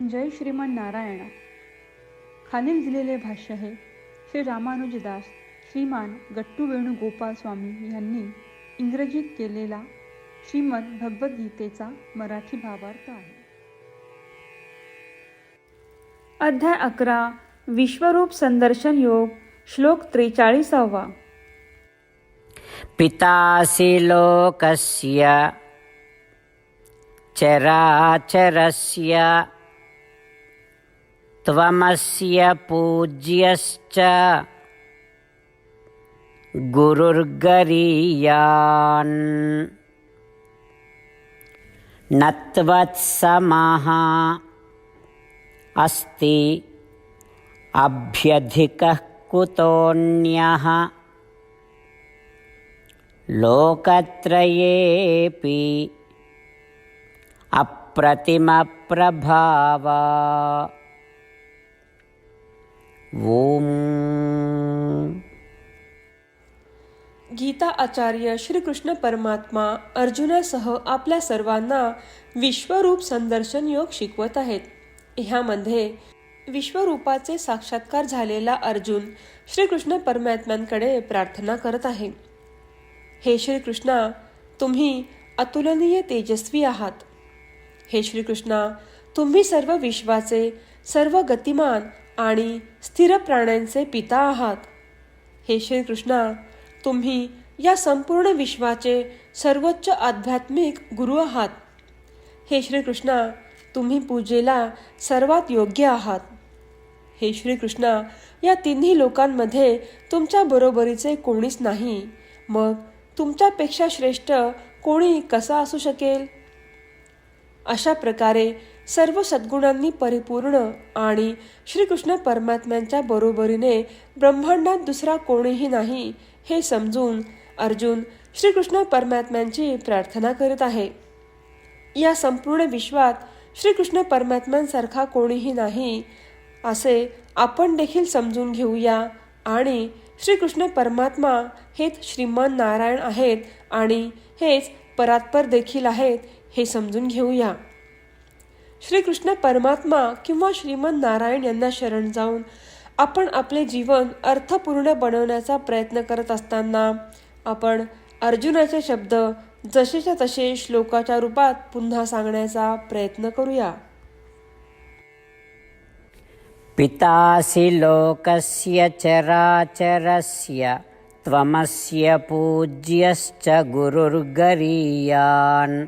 जय श्रीमान नारायण. खालील दिलेले भाष्य हे श्री रामानुजदास श्रीमान गट्टू वेणुगोपाल स्वामी यांनी इंग्रजीत केलेला श्रीमद भगवद्गीतेचा मराठी भावार्थ आहे. अध्याय 11 विश्वरूप संदर्शन योग. श्लोक 43. पितासि लोकस्य चराचरस्य त्वमस्य पूज्यश्च गुरुर्गरीयान् न त्वत्समः अस्ति अभ्यधिकः कुतोऽन्यः लोकत्रयेऽपि अप्रतिमप्रभाव. ओम. गीता आचार्य श्रीकृष्ण परमात्मा अर्जुनासह आपल्या सर्वांना विश्वरूप संदर्शन योग शिकवत आहेत. ह्यामध्ये विश्वरूपाचे साक्षात्कार झालेला अर्जुन श्रीकृष्ण परमात्म्यांकडे प्रार्थना करत आहे. हे श्रीकृष्णा, तुम्ही अतुलनीय तेजस्वी आहात. हे श्रीकृष्णा, तुम्ही सर्व विश्वाचे सर्व गतिमान आणि स्थिर प्राण्यांचे पिता आहात. हे श्रीकृष्णा, तुम्ही या संपूर्ण विश्वाचे सर्वोच्च आध्यात्मिक गुरु आहात. हे श्रीकृष्णा, तुम्ही पूजेला सर्वात योग्य आहात. हे श्रीकृष्णा, या तिन्ही लोकांमध्ये तुमच्या बरोबरीचे कोणीच नाही. मग तुमच्यापेक्षा श्रेष्ठ कोणी कसा असू शकेल? अशा प्रकारे सर्व सद्गुणांनी परिपूर्ण आणि श्रीकृष्ण परमात्म्यांच्या बरोबरीने ब्रह्मांडात दुसरा कोणीही नाही हे समजून अर्जुन श्रीकृष्ण परमात्म्यांची प्रार्थना करीत आहे. या संपूर्ण विश्वात श्रीकृष्ण परमात्म्यांसारखा कोणीही नाही असे आपण देखील समजून घेऊया आणि श्रीकृष्ण परमात्मा हेच श्रीमान नारायण आहेत आणि हेच परात्पर देखील आहेत हे समजून घेऊया. श्रीकृष्ण परमात्मा किंवा श्रीमान नारायण यांना शरण जाऊन आपण आपले जीवन अर्थपूर्ण बनवण्याचा प्रयत्न करत असताना आपण अर्जुनाचे शब्द जसेच्या तसे श्लोकाच्या रूपात पुन्हा सांगण्याचा प्रयत्न करूया. पितासि लोकस्य चराचरस्य त्वमस्य पूज्यश्च गुरुर्गरीयान्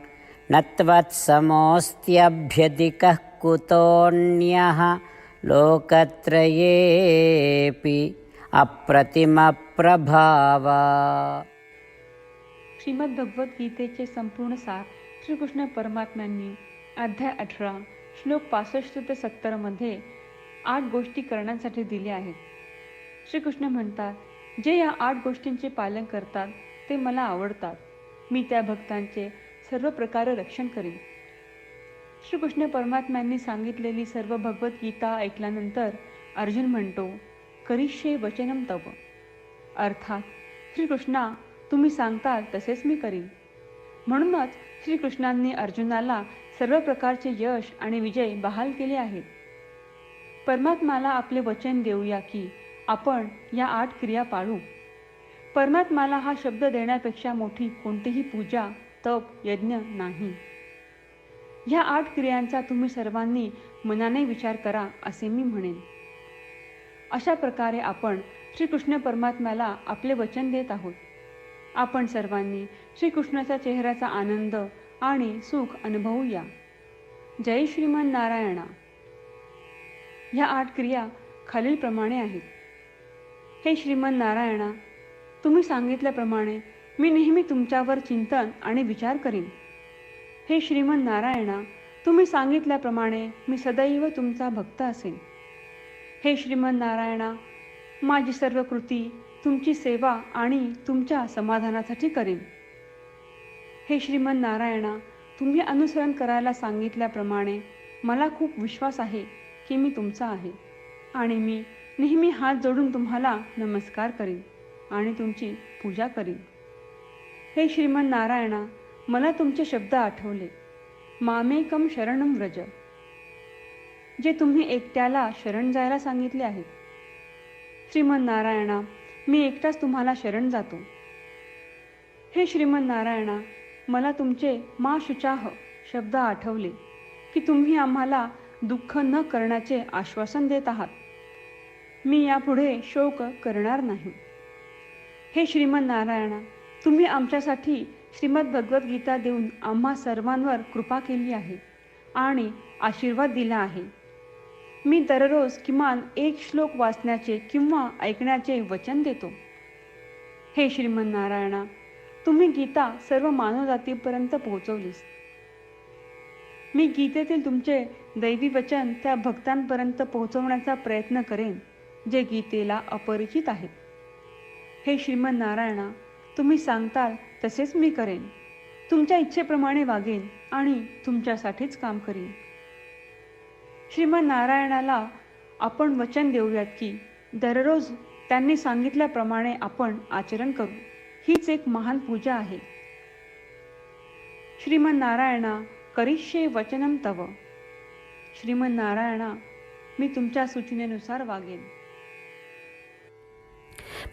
न त्वत्समोऽस्त्यभ्यधिकः कुतोऽन्यः लोकत्रयेऽपि अप्रतिमप्रभाव. श्रीमद भगवद्गीतेचे संपूर्ण सार श्रीकृष्ण परमात्म्यांनी अध्याय 18 श्लोक 65 ते 70 मध्ये 8 गोष्टी करण्यासाठी दिल्या आहेत. श्रीकृष्ण म्हणतात, जे या 8 गोष्टींचे पालन करतात ते मला आवडतात. मी त्या भक्तांचे सर्व प्रकारे रक्षण करीन. श्रीकृष्ण परमात्म्यांनी सांगितलेली सर्व भगवद्गीता ऐकल्यानंतर अर्जुन म्हणतो, करिष्ये वचनम तव. अर्थात श्रीकृष्णा, तुम्ही सांगताल तसेच मी करीन. म्हणूनच श्रीकृष्णांनी अर्जुनाला सर्व प्रकारचे यश आणि विजय बहाल केले आहेत. परमात्म्याला आपले वचन देऊया की आपण या 8 क्रिया पाळू. परमात्म्याला हा शब्द देण्यापेक्षा मोठी कोणतीही पूजा, तप, यज्ञ नाही. ह्या 8 क्रियांचा तुम्ही सर्वांनी मनाने विचार करा असे मी म्हणेन. अशा प्रकारे आपण श्रीकृष्ण परमात्म्याला आपले वचन देत आहोत. आपण सर्वांनी श्रीकृष्णाच्या चेहऱ्याचा आनंद आणि सुख अनुभवूया. जय श्रीमान नारायणा. ह्या 8 क्रिया खालीलप्रमाणे आहेत. हे श्रीमान नारायणा, तुम्ही सांगितल्याप्रमाणे मी नेहमी तुमच्यावर चिंतन आणि विचार करीन. हे श्रीमान नारायणा, तुम्ही सांगितल्याप्रमाणे मी सदैव तुमचा भक्त असेन. हे श्रीमान नारायणा, माझी सर्व कृती तुमची सेवा आणि तुमच्या समाधानासाठी करीन. हे श्रीमान नारायणा, तुम्ही अनुसरण करायला सांगितल्याप्रमाणे मला खूप विश्वास आहे की मी तुमचा आहे आणि मी नेहमी हात जोडून तुम्हाला नमस्कार करीन आणि तुमची पूजा करीन. हे श्रीमान नारायणा, मला तुमचे शब्द आठवले. मामेकम शरणम व्रज. जे तुम्ही एकट्याला शरण जायला सांगितले आहेत. श्रीमन नारायणा, मी एकटाच तुम्हाला शरण जातो. हे श्रीमन नारायणा, मला तुमचे मा शुचाह शब्द आठवले की तुम्ही आम्हाला दुःख न करण्याचे आश्वासन देत आहात. मी यापुढे शोक करणार नाही. हे श्रीमन नारायणा, तुम्ही आमच्यासाठी श्रीमद भगवद्गीता देऊन आम्हा सर्वांवर कृपा केली आहे आणि आशीर्वाद दिला आहे. मी दररोज किमान 1 श्लोक वाचण्याचे किंवा ऐकण्याचे वचन देतो. हे श्रीमन नारायणा, तुम्ही गीता सर्व मानवजातीपर्यंत पोहोचवलीस. मी गीतेतील तुमचे दैवी वचन त्या भक्तांपर्यंत पोहोचवण्याचा प्रयत्न करेन जे गीतेला अपरिचित आहेत. हे श्रीमन नारायणा, तुम्ही सांगताल तसेच मी करेन. तुमच्या इच्छेप्रमाणे वागेन आणि तुमच्यासाठीच काम करीन. श्रीमन नारायणाला आपण वचन देऊयात की दररोज त्यांनी सांगितल्याप्रमाणे आपण आचरण करू. हीच एक महान पूजा आहे. श्रीमन नारायणा, करिष्ये वचनम तव. श्रीमन नारायणा, मी तुमच्या सूचनेनुसार वागेन.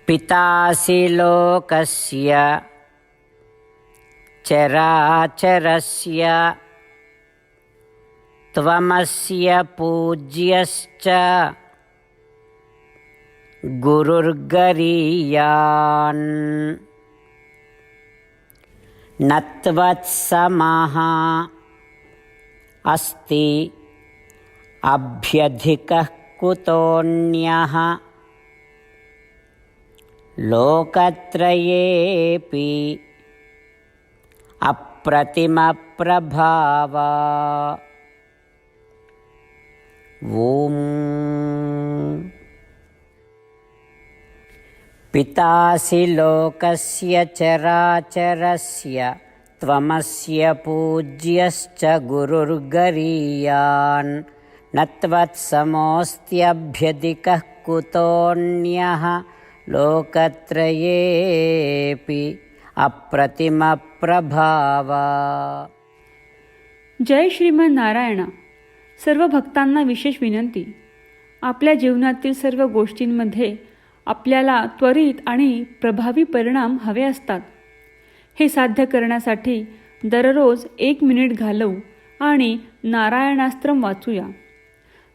पितासि लोकस्य चराचरस्य त्वमस्य पूज्यश्च गुरुर्गरीयान् न त्वत्समः अस्ति अभ्यधिकः कुतोऽन्यः लोकत्रयेऽपि अप्रतिमप्रभावा. ॐ पितासि लोकस्य चराचरस्य त्वमस्य पूज्यश्च गुरुर्गरीयान् न त्वत्समोऽस्त्यभ्यधिकः कुतोऽन्यः लोकत्रयेऽपि अप्रतिमप्रभावा. जय श्रीमन नारायणा. सर्व भक्तांना विशेष विनंती. आपल्या जीवनातील सर्व गोष्टींमध्ये आपल्याला त्वरित आणि प्रभावी परिणाम हवे असतात. हे साध्य करण्यासाठी दररोज 1 मिनिट घालवू आणि नारायणास्त्रम वाचूया.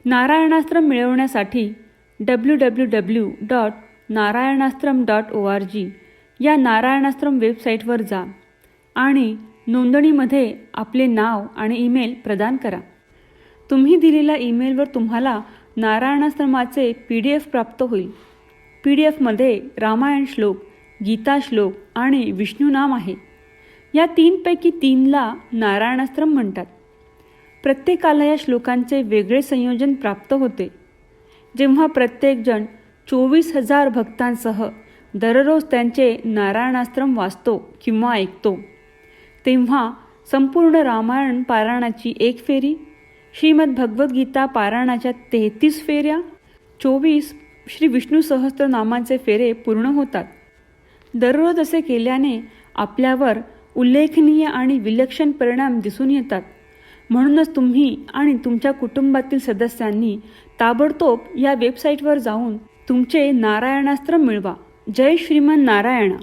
नारायणास्त्रम मिळवण्यासाठी www.narayanaastram.org या नारायणास्त्रम वेबसाईटवर जा आणि नोंदणीमध्ये आपले नाव आणि ईमेल प्रदान करा. तुम्ही दिलेल्या ईमेलवर तुम्हाला नारायणास्त्रमाचे PDF प्राप्त होईल. PDFमध्ये रामायण श्लोक, गीता श्लोक आणि विष्णू नाम आहे. या 3 पैकी 3ला नारायणास्त्रम म्हणतात. प्रत्येकाला या श्लोकांचे वेगळे संयोजन प्राप्त होते. जेव्हा प्रत्येकजण 24,000 भक्तांसह दररोज त्यांचे नारायणास्त्रम वाचतो किंवा ऐकतो, तेव्हा संपूर्ण रामायण पारायणाची 1 फेरी, श्रीमद भगवद्गीता पारायणाच्या 33 फेऱ्या, 24 श्री विष्णू सहस्त्रनामांचे फेरे पूर्ण होतात. दररोज असे केल्याने आपल्यावर उल्लेखनीय आणि विलक्षण परिणाम दिसून येतात. म्हणूनच तुम्ही आणि तुमच्या कुटुंबातील सदस्यांनी ताबडतोब या वेबसाईटवर जाऊन तुमचे नारायणास्त्र मिळवा. जय श्रीमन नारायणा.